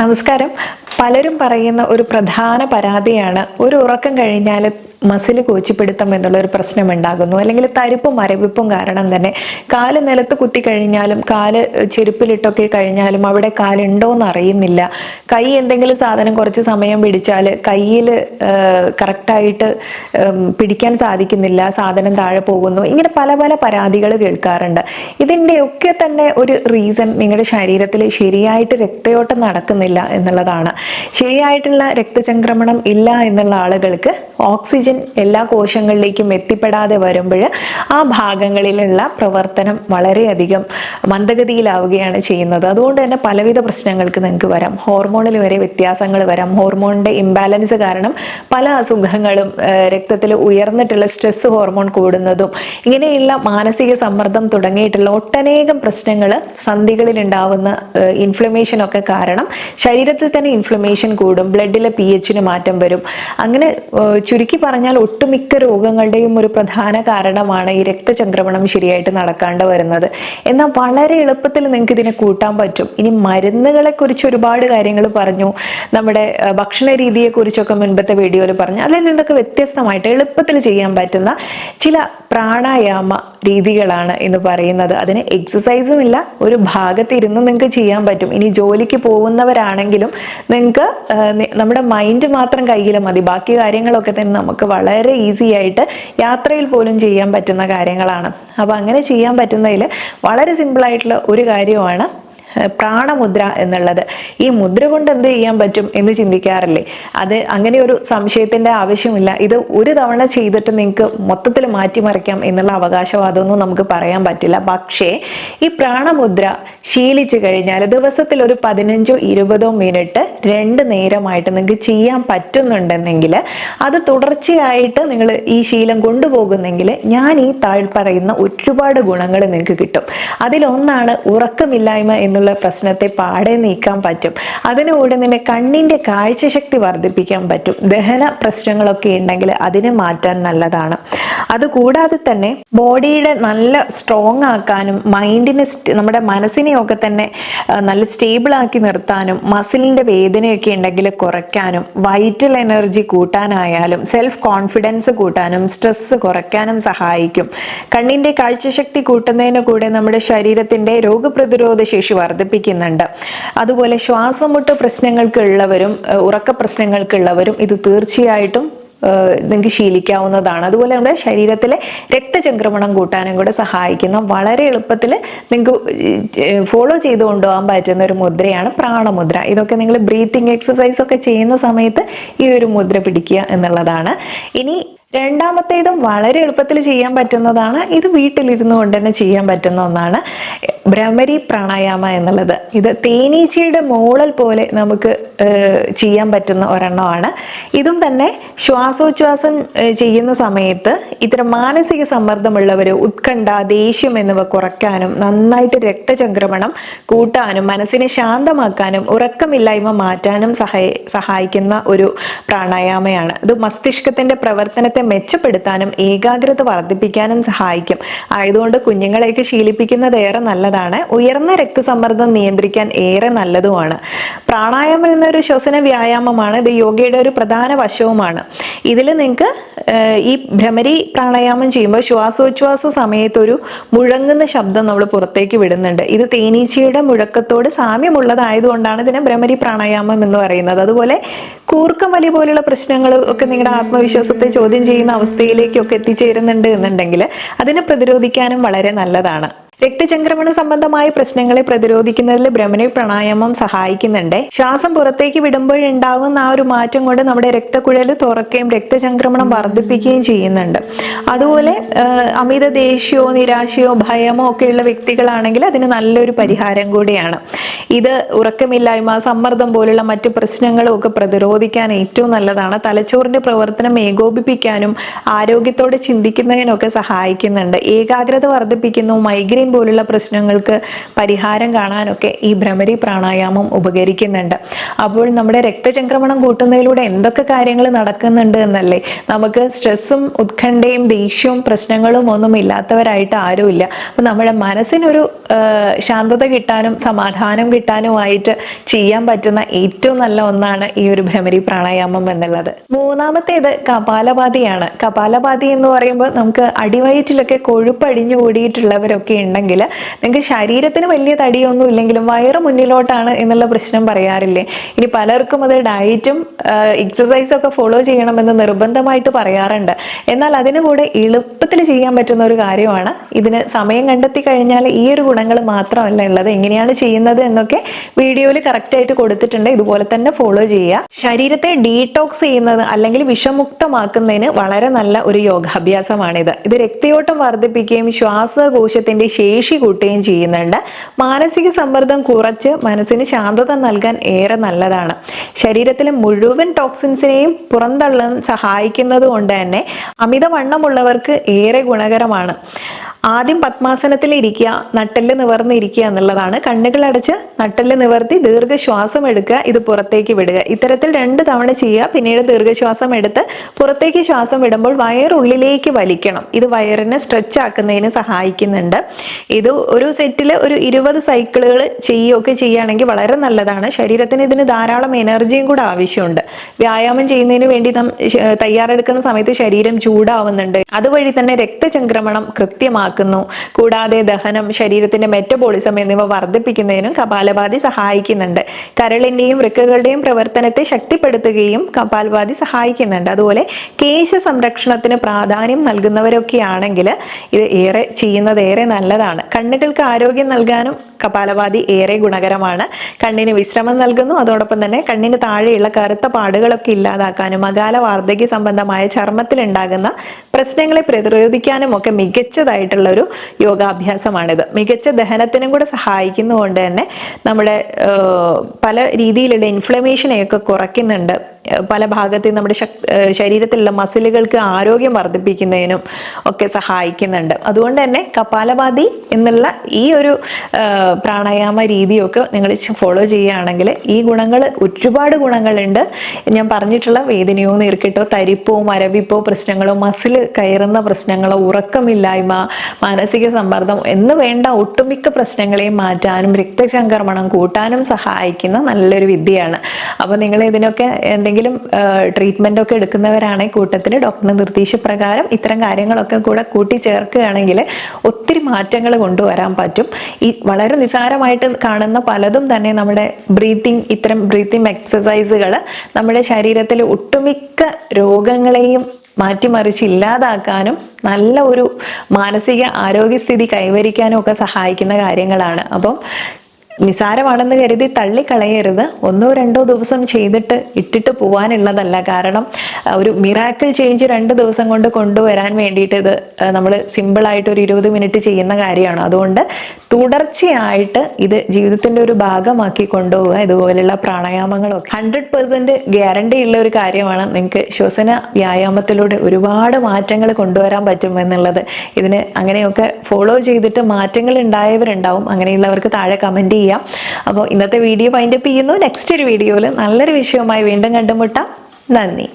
നമസ്കാരം. പലരും പറയുന്ന ഒരു പ്രധാന പരാതിയാണ് ഒരു ഉറക്കം കഴിഞ്ഞാൽ മസിൽ കോച്ചിപ്പിടുത്തം എന്നുള്ള ഒരു പ്രശ്നം ഉണ്ടാകുന്നു. അല്ലെങ്കിൽ തരിപ്പും മരവിപ്പും കാരണം തന്നെ കാല് നിലത്ത് കുത്തി കഴിഞ്ഞാലും കാല് ചെരുപ്പിലിട്ടൊക്കെ കഴിഞ്ഞാലും അവിടെ കാലുണ്ടോയെന്ന് അറിയുന്നില്ല. കൈ എന്തെങ്കിലും സാധനം കുറച്ച് സമയം പിടിച്ചാൽ കയ്യിൽ കറക്റ്റായിട്ട് പിടിക്കാൻ സാധിക്കുന്നില്ല, സാധനം താഴെ പോകുന്നു. ഇങ്ങനെ പല പല പരാതികൾ കേൾക്കാറുണ്ട്. ഇതിൻ്റെയൊക്കെ തന്നെ ഒരു റീസൺ നിങ്ങളുടെ ശരീരത്തിൽ ശരിയായിട്ട് രക്തയോട്ടം നടക്കുന്നില്ല എന്നുള്ളതാണ്. ശരിയായിട്ടുള്ള രക്തചംക്രമണം ഇല്ല എന്നുള്ള ആളുകൾക്ക് ഓക്സിജൻ എല്ലാ കോശങ്ങളിലേക്കും എത്തിപ്പെടാതെ വരുമ്പോൾ ആ ഭാഗങ്ങളിലുള്ള പ്രവർത്തനം വളരെയധികം മന്ദഗതിയിലാവുകയാണ് ചെയ്യുന്നത്. അതുകൊണ്ട് തന്നെ പലവിധ പ്രശ്നങ്ങൾക്ക് നിങ്ങൾക്ക് വരാം. ഹോർമോണിൽ വരെ വ്യത്യാസങ്ങൾ വരാം. ഹോർമോണിന്റെ ഇംബാലൻസ് കാരണം പല അസുഖങ്ങളും, രക്തത്തിൽ ഉയർന്നിട്ടുള്ള സ്ട്രെസ് ഹോർമോൺ കൂടുന്നതും, ഇങ്ങനെയുള്ള മാനസിക സമ്മർദ്ദം തുടങ്ങിയിട്ടുള്ള ഒട്ടനേകം പ്രശ്നങ്ങൾ, സന്ധികളിൽ ഉണ്ടാവുന്ന ഇൻഫ്ലമേഷൻ ഒക്കെ കാരണം ശരീരത്തിൽ തന്നെ ഇൻഫ്ലമേഷൻ കൂടും, ബ്ലഡിലെ pH മാറ്റം വരും. അങ്ങനെ ചുരുക്കി പറഞ്ഞാൽ ഒട്ടുമിക്ക രോഗങ്ങളുടെയും ഒരു പ്രധാന കാരണമാണ് ഈ രക്തചംക്രമണം ശരിയായിട്ട് നടക്കാണ്ട് വരുന്നത്. എന്നാൽ വളരെ എളുപ്പത്തിൽ നിങ്ങൾക്ക് ഇതിനെ കൂട്ടാൻ പറ്റും. ഇനി മരുന്നുകളെ കുറിച്ച് ഒരുപാട് കാര്യങ്ങൾ പറഞ്ഞു, നമ്മുടെ ഭക്ഷണ രീതിയെ കുറിച്ചൊക്കെ മുൻപത്തെ വീഡിയോയിൽ പറഞ്ഞു. അതിൽ നിന്നൊക്കെ വ്യത്യസ്തമായിട്ട് എളുപ്പത്തിൽ ചെയ്യാൻ പറ്റുന്ന ചില പ്രാണായാമ രീതികളാണ് എന്ന് പറയുന്നത്. അതിന് എക്സസൈസും ഇല്ല, ഒരു ഭാഗത്തിരുന്ന് നിങ്ങൾക്ക് ചെയ്യാൻ പറ്റും. ഇനി ജോലിക്ക് പോകുന്നവരാണെങ്കിലും നിങ്ങൾക്ക് നമ്മുടെ മൈൻഡ് മാത്രം കയ്യിൽ മതി, ബാക്കി കാര്യങ്ങളൊക്കെ തന്നെ നമുക്ക് വളരെ ഈസി ആയിട്ട് യാത്രയിൽ പോലും ചെയ്യാൻ പറ്റുന്ന കാര്യങ്ങളാണ്. അപ്പോൾ അങ്ങനെ ചെയ്യാൻ പറ്റുന്നതിൽ വളരെ സിമ്പിളായിട്ടുള്ള ഒരു കാര്യമാണ് പ്രാണമുദ്ര എന്നുള്ളത്. ഈ മുദ്ര കൊണ്ട് എന്ത് ചെയ്യാൻ പറ്റും എന്ന് ചിന്തിക്കാറില്ലേ? അത് അങ്ങനെ ഒരു സംശയത്തിന്റെ ആവശ്യമില്ല. ഇത് ഒരു തവണ ചെയ്തിട്ട് നിങ്ങൾക്ക് മൊത്തത്തിൽ മാറ്റിമറിക്കാം എന്നുള്ള അവകാശവാദമൊന്നും നമുക്ക് പറയാൻ പറ്റില്ല. പക്ഷേ ഈ പ്രാണമുദ്ര ശീലിച്ചു കഴിഞ്ഞാൽ ദിവസത്തിൽ ഒരു 15-20 മിനിറ്റ് 2 നേരമായിട്ട് നിങ്ങൾക്ക് ചെയ്യാൻ പറ്റുന്നുണ്ടെന്നെങ്കിൽ, അത് തുടർച്ചയായിട്ട് നിങ്ങൾ ഈ ശീലം കൊണ്ടുപോകുന്നെങ്കിൽ, ഞാൻ ഈ പറയുന്ന ഒരുപാട് ഗുണങ്ങൾ നിങ്ങൾക്ക് കിട്ടും. അതിലൊന്നാണ് ഉറക്കമില്ലായ്മ എന്നുള്ള പ്രശ്നത്തെ പാടെ നീക്കാൻ പറ്റും. അതിനുകൂടെ തന്നെ കണ്ണിന്റെ കാഴ്ചശക്തി വർദ്ധിപ്പിക്കാൻ പറ്റും. ദഹന പ്രശ്നങ്ങളൊക്കെ ഉണ്ടെങ്കിൽ അതിനെ മാറ്റാൻ നല്ലതാണ്. അതുകൂടാതെ തന്നെ ബോഡിയുടെ നല്ല സ്ട്രോങ് ആക്കാനും മൈൻഡിനെ, നമ്മുടെ മനസ്സിനെയൊക്കെ തന്നെ നല്ല സ്റ്റേബിൾ ആക്കി നിർത്താനും, മസിലിന്റെ വേദനയൊക്കെ ഉണ്ടെങ്കിൽ കുറയ്ക്കാനും, വൈറ്റൽ എനർജി കൂട്ടാനായാലും സെൽഫ് കോൺഫിഡൻസ് കൂട്ടാനും സ്ട്രെസ് കുറയ്ക്കാനും സഹായിക്കും. കണ്ണിന്റെ കാഴ്ചശക്തി കൂട്ടുന്നതിന് കൂടെ നമ്മുടെ ശരീരത്തിന്റെ രോഗപ്രതിരോധ ശേഷി വർദ്ധിപ്പിക്കുന്നുണ്ട്. അതുപോലെ ശ്വാസമുട്ട് പ്രശ്നങ്ങൾക്കുള്ളവരും ഉറക്ക പ്രശ്നങ്ങൾക്കുള്ളവരും ഇത് തീർച്ചയായിട്ടും നിങ്ങൾക്ക് ശീലിക്കാവുന്നതാണ്. അതുപോലെ നമ്മുടെ ശരീരത്തിലെ രക്തചംക്രമണം കൂട്ടാനും കൂടെ സഹായിക്കുന്ന വളരെ എളുപ്പത്തിൽ നിങ്ങൾക്ക് ഫോളോ ചെയ്ത് കൊണ്ടുപോകാൻ പറ്റുന്ന ഒരു മുദ്രയാണ് പ്രാണമുദ്ര. ഇതൊക്കെ നിങ്ങൾ ബ്രീത്തിങ് എക്സസൈസ് ഒക്കെ ചെയ്യുന്ന സമയത്ത് ഈ ഒരു മുദ്ര പിടിക്കുക എന്നുള്ളതാണ്. ഇനി രണ്ടാമത്തേതും വളരെ എളുപ്പത്തിൽ ചെയ്യാൻ പറ്റുന്നതാണ്. ഇത് വീട്ടിലിരുന്നു കൊണ്ട് തന്നെ ചെയ്യാൻ പറ്റുന്ന ഒന്നാണ് ഭ്രമരി പ്രാണായാമ എന്നുള്ളത്. ഇത് തേനീച്ചയുടെ മൂളൽ പോലെ നമുക്ക് ചെയ്യാൻ പറ്റുന്ന ഒരെണ്ണമാണ്. ഇതും തന്നെ ശ്വാസോച്ഛ്വാസം ചെയ്യുന്ന സമയത്ത് ഇത്തരം മാനസിക സമ്മർദ്ദമുള്ളവർ, ഉത്കണ്ഠ, ദേഷ്യം എന്നിവ കുറയ്ക്കാനും നന്നായിട്ട് രക്തചംക്രമണം കൂട്ടാനും മനസ്സിനെ ശാന്തമാക്കാനും ഉറക്കമില്ലായ്മ മാറ്റാനും സഹായിക്കുന്ന ഒരു പ്രാണായാമയാണ്. ഇത് മസ്തിഷ്കത്തിന്റെ പ്രവർത്തനത്തെ മെച്ചപ്പെടുത്താനും ഏകാഗ്രത വർദ്ധിപ്പിക്കാനും സഹായിക്കും. ആയതുകൊണ്ട് കുഞ്ഞുങ്ങളെയൊക്കെ ശീലിപ്പിക്കുന്നത് ഏറെ നല്ലതാണ്. ഉയർന്ന രക്തസമ്മർദ്ദം നിയന്ത്രിക്കാൻ ഏറെ നല്ലതുമാണ്. പ്രാണായാമം എന്നൊരു ശ്വസന വ്യായാമമാണ്. ഇത് യോഗയുടെ ഒരു പ്രധാന വശവുമാണ്. ഇതിൽ നിങ്ങൾക്ക് ഈ ഭ്രമരി പ്രാണായാമം ചെയ്യുമ്പോൾ ശ്വാസോച്ഛ്വാസ സമയത്ത് ഒരു മുഴങ്ങുന്ന ശബ്ദം നമ്മൾ പുറത്തേക്ക് വിടുന്നുണ്ട്. ഇത് തേനീച്ചയുടെ മുഴക്കത്തോട് സാമ്യമുള്ളതായതുകൊണ്ടാണ് ഇതിനെ ഭ്രമരി പ്രാണായാമം എന്ന് പറയുന്നത്. അതുപോലെ കൂർക്കം വലി പോലുള്ള പ്രശ്നങ്ങൾ ഒക്കെ നിങ്ങളുടെ ആത്മവിശ്വാസത്തെ ചോദ്യം ചെയ്യുന്ന അവസ്ഥയിലേക്കൊക്കെ എത്തിച്ചേരുന്നുണ്ട് എന്നുണ്ടെങ്കിൽ അതിനെ പ്രതിരോധിക്കാനും വളരെ നല്ലതാണ്. രക്തചംക്രമണ സംബന്ധമായ പ്രശ്നങ്ങളെ പ്രതിരോധിക്കുന്നതിൽ ഭ്രമരി പ്രാണായാമം സഹായിക്കുന്നുണ്ട്. ശ്വാസം പുറത്തേക്ക് വിടുമ്പോഴുണ്ടാകുന്ന ആ ഒരു മാറ്റം കൊണ്ട് നമ്മുടെ രക്തക്കുഴൽ തുറക്കുകയും രക്തചംക്രമണം വർദ്ധിപ്പിക്കുകയും ചെയ്യുന്നുണ്ട്. അതുപോലെ അമിത ദേഷ്യമോ നിരാശയോ ഭയമോ ഒക്കെയുള്ള വ്യക്തികളാണെങ്കിൽ അതിന് നല്ലൊരു പരിഹാരം കൂടിയാണ്. ഇത് ഉറക്കമില്ലായ്മ, സമ്മർദ്ദം പോലുള്ള മറ്റു പ്രശ്നങ്ങളും ഒക്കെ പ്രതിരോധിക്കാൻ ഏറ്റവും നല്ലതാണ്. തലച്ചോറിന്റെ പ്രവർത്തനം ഏകോപിപ്പിക്കാനും ആരോഗ്യത്തോടെ ചിന്തിക്കുന്നതിനൊക്കെ സഹായിക്കുന്നുണ്ട്. ഏകാഗ്രത വർദ്ധിപ്പിക്കുന്നു, മൈഗ്രെയിൻ മൈഗ്രെയിൻ പോലുള്ള പ്രശ്നങ്ങൾക്ക് പരിഹാരം കാണാനൊക്കെ ഈ ഭ്രമരി പ്രാണായാമം ഉപകരിക്കുന്നുണ്ട്. അപ്പോൾ നമ്മുടെ രക്തചംക്രമണം കൂട്ടുന്നതിലൂടെ എന്തൊക്കെ കാര്യങ്ങൾ നടക്കുന്നുണ്ട് എന്നല്ലേ. നമുക്ക് സ്ട്രെസ്സും ഉത്കണ്ഠയും ദേഷ്യവും പ്രശ്നങ്ങളും ഒന്നും ഇല്ലാത്തവരായിട്ട് ആരുമില്ല. അപ്പം നമ്മുടെ മനസ്സിനൊരു ശാന്തത കിട്ടാനും സമാധാനം കിട്ടാനുമായിട്ട് ചെയ്യാൻ പറ്റുന്ന ഏറ്റവും നല്ല ഒന്നാണ് ഈ ഒരു ഭ്രമരി പ്രാണായാമം എന്നുള്ളത്. മൂന്നാമത്തേത് കപാലഭാതിയാണ്. കപാലഭാതി എന്ന് പറയുമ്പോൾ നമുക്ക് അടിവയറ്റിലൊക്കെ കൊഴുപ്പടിഞ്ഞു കൂടിയിട്ടുള്ളവരൊക്കെ ഉണ്ടെങ്കിൽ നിങ്ങൾക്ക് ശരീരത്തിന് വലിയ തടിയൊന്നും ഇല്ലെങ്കിലും വയറ് മുന്നിലോട്ടാണ് എന്നുള്ള പ്രശ്നം പറയാറില്ലേ. ഇനി പലർക്കും അത് ഡയറ്റും എക്സസൈസും ഒക്കെ ഫോളോ ചെയ്യണമെന്ന് നിർബന്ധമായിട്ട് പറയാറുണ്ട്. എന്നാൽ അതിനു കൂടെ എളുപ്പത്തിൽ ചെയ്യാൻ പറ്റുന്ന ഒരു കാര്യമാണ്. ഇതിന് സമയം കണ്ടെത്തി കഴിഞ്ഞാൽ ഈ ഒരു ഗുണങ്ങൾ മാത്രമല്ല ഉള്ളത്. എങ്ങനെയാണ് ചെയ്യുന്നത് എന്നൊക്കെ വീഡിയോയിൽ കറക്റ്റായിട്ട് കൊടുത്തിട്ടുണ്ട്. ഇതുപോലെ തന്നെ ഫോളോ ചെയ്യുക. ശരീരത്തെ ഡീടോക്സ് ചെയ്യുന്നത് അല്ലെങ്കിൽ വിഷമുക്തമാക്കുന്നതിന് വളരെ നല്ല ഒരു യോഗാഭ്യാസമാണിത്. ഇത് രക്തയോട്ടം വർദ്ധിപ്പിക്കുകയും ശ്വാസകോശത്തിന്റെ ശേഷി കൂട്ടുകയും ചെയ്യുന്നുണ്ട്. മാനസിക സമ്മർദ്ദം കുറച്ച് മനസ്സിന് ശാന്തത നൽകാൻ ഏറെ നല്ലതാണ്. ശരീരത്തിലെ മുഴുവൻ ടോക്സിൻസിനെയും പുറന്തള്ളാൻ സഹായിക്കുന്നത് കൊണ്ട് തന്നെ അമിതവണ്ണമുള്ളവർക്ക് ഏറെ ഗുണകരമാണ്. ആദ്യം പത്മാസനത്തിൽ ഇരിക്കുക, നട്ടെല്ല് നിവർന്നിരിക്കുക എന്നുള്ളതാണ്. കണ്ണുകൾ അടച്ച് നട്ടെല്ല് നിവർത്തി ദീർഘശ്വാസം എടുക്കുക, ഇത് പുറത്തേക്ക് വിടുക. ഇത്തരത്തിൽ 2 തവണ ചെയ്യുക. പിന്നീട് ദീർഘശ്വാസം എടുത്ത് പുറത്തേക്ക് ശ്വാസം വിടുമ്പോൾ വയറുള്ളിലേക്ക് വലിക്കണം. ഇത് വയറിനെ സ്ട്രെച്ച് ആക്കുന്നതിന് സഹായിക്കുന്നുണ്ട്. ഇത് ഒരു സെറ്റിൽ ഒരു 20 സൈക്കിളുകൾ ചെയ്യുകയൊക്കെ ചെയ്യുകയാണെങ്കിൽ വളരെ നല്ലതാണ്. ശരീരത്തിന് ഇതിന് ധാരാളം എനർജിയും കൂടെ ആവശ്യമുണ്ട്. വ്യായാമം ചെയ്യുന്നതിന് വേണ്ടി തയ്യാറെടുക്കുന്ന സമയത്ത് ശരീരം ചൂടാവുന്നുണ്ട്. അതുവഴി തന്നെ രക്തചംക്രമണം കൃത്യമാക്കും. കൂടാതെ ദഹനം, ശരീരത്തിന്റെ മെറ്റബോളിസം എന്നിവ വർദ്ധിപ്പിക്കുന്നതിനും കപാലഭാതി സഹായിക്കുന്നുണ്ട്. കരളിന്റെയും വൃക്കകളുടെയും പ്രവർത്തനത്തെ ശക്തിപ്പെടുത്തുകയും കപാലഭാതി സഹായിക്കുന്നുണ്ട്. അതുപോലെ കേശ സംരക്ഷണത്തിന് പ്രാധാന്യം നൽകുന്നവരൊക്കെ ആണെങ്കിൽ ഇത് ചെയ്യുന്നത് ഏറെ നല്ലതാണ്. കണ്ണുകൾക്ക് ആരോഗ്യം നൽകാനും കപാലഭാതി ഏറെ ഗുണകരമാണ്. കണ്ണിന് വിശ്രമം നൽകുന്നു. അതോടൊപ്പം തന്നെ കണ്ണിന് താഴെയുള്ള കറുത്ത പാടുകളൊക്കെ ഇല്ലാതാക്കാനും അകാല വാർദ്ധക്യ സംബന്ധമായ ചർമ്മത്തിൽ ഉണ്ടാകുന്ന പ്രശ്നങ്ങളെ പ്രതിരോധിക്കാനും ഒക്കെ മികച്ചതായിട്ടുള്ള ഒരു യോഗാഭ്യാസമാണിത്. മികച്ച ദഹനത്തിനും കൂടെ സഹായിക്കുന്നതുകൊണ്ട് തന്നെ നമ്മുടെ പല രീതിയിലുള്ള ഇൻഫ്ലമേഷനെയൊക്കെ കുറയ്ക്കുന്നുണ്ട്. പല ഭാഗത്ത് നമ്മുടെ ശരീരത്തിലുള്ള മസിലുകൾക്ക് ആരോഗ്യം വർദ്ധിപ്പിക്കുന്നതിനും ഒക്കെ സഹായിക്കുന്നുണ്ട്. അതുകൊണ്ട് തന്നെ കപാലഭാതി എന്നുള്ള ഈ ഒരു പ്രാണായാമ രീതിയൊക്കെ നിങ്ങൾ ഫോളോ ചെയ്യുകയാണെങ്കിൽ ഈ ഗുണങ്ങൾ, ഒരുപാട് ഗുണങ്ങളുണ്ട്. ഞാൻ പറഞ്ഞിട്ടുള്ള വേദനയോ നീർക്കെട്ടോ തരിപ്പോ മരവിപ്പോ പ്രശ്നങ്ങളോ മസിൽ കയറുന്ന പ്രശ്നങ്ങളോ ഉറക്കമില്ലായ്മ മാനസിക സമ്മർദ്ദം എന്ന് വേണ്ട ഒട്ടുമിക്ക പ്രശ്നങ്ങളെയും മാറ്റാനും രക്തചംക്രമണം കൂട്ടാനും സഹായിക്കുന്ന നല്ലൊരു വിദ്യയാണ്. അപ്പോൾ നിങ്ങൾ ഇതിനൊക്കെ എന്തെങ്കിലും ട്രീറ്റ്മെന്റ് ഒക്കെ എടുക്കുന്നവരാണെങ്കിൽ കൂട്ടത്തിൽ ഡോക്ടറിന്റെ നിർദ്ദേശപ്രകാരം ഇത്തരം കാര്യങ്ങളൊക്കെ കൂടെ കൂട്ടിച്ചേർക്കുകയാണെങ്കിൽ ഒത്തിരി മാറ്റങ്ങൾ കൊണ്ടുവരാൻ പറ്റും. ഈ വളരെ നിസ്സാരമായിട്ട് കാണുന്ന പലതും തന്നെ നമ്മുടെ ഇത്തരം ബ്രീത്തിങ് എക്സസൈസുകൾ നമ്മുടെ ശരീരത്തിൽ ഒട്ടുമിക്ക രോഗങ്ങളെയും മാറ്റിമറിച്ച് ഇല്ലാതാക്കാനും നല്ല ഒരു മാനസിക ആരോഗ്യസ്ഥിതി കൈവരിക്കാനും ഒക്കെ സഹായിക്കുന്ന കാര്യങ്ങളാണ്. അപ്പം നിസാരമാണെന്ന് കരുതി തള്ളിക്കളയരുത്. 1-2 ദിവസം ചെയ്തിട്ട് ഇട്ടിട്ട് പോകാനുള്ളതല്ല. കാരണം ഒരു മിറാക്കിൾ ചേഞ്ച് 2 ദിവസം കൊണ്ട് കൊണ്ടുവരാൻ വേണ്ടിയിട്ട് ഇത് നമ്മൾ സിമ്പിളായിട്ട് ഒരു 20 മിനിറ്റ് ചെയ്യുന്ന കാര്യമാണ്. അതുകൊണ്ട് തുടർച്ചയായിട്ട് ഇത് ജീവിതത്തിന്റെ ഒരു ഭാഗമാക്കി കൊണ്ടുപോവുക. ഇതുപോലുള്ള പ്രാണായാമങ്ങളൊക്കെ 100% ഗ്യാരണ്ടി ഉള്ള ഒരു കാര്യമാണ്. നിങ്ങൾക്ക് ശ്വസന വ്യായാമത്തിലൂടെ ഒരുപാട് മാറ്റങ്ങൾ കൊണ്ടുവരാൻ പറ്റും എന്നുള്ളത്. ഇതിന് അങ്ങനെയൊക്കെ ഫോളോ ചെയ്തിട്ട് മാറ്റങ്ങൾ ഉണ്ടായവരുണ്ടാവും. അങ്ങനെയുള്ളവർക്ക് താഴെ കമന്റ് ചെയ്യാം. അപ്പോൾ ഇന്നത്തെ വീഡിയോ വൈൻഡപ്പ് ചെയ്യുന്നു. നെക്സ്റ്റ് ഒരു വീഡിയോയിൽ നല്ലൊരു വിഷയവുമായി വീണ്ടും കണ്ടുമുട്ടാം. നന്ദി.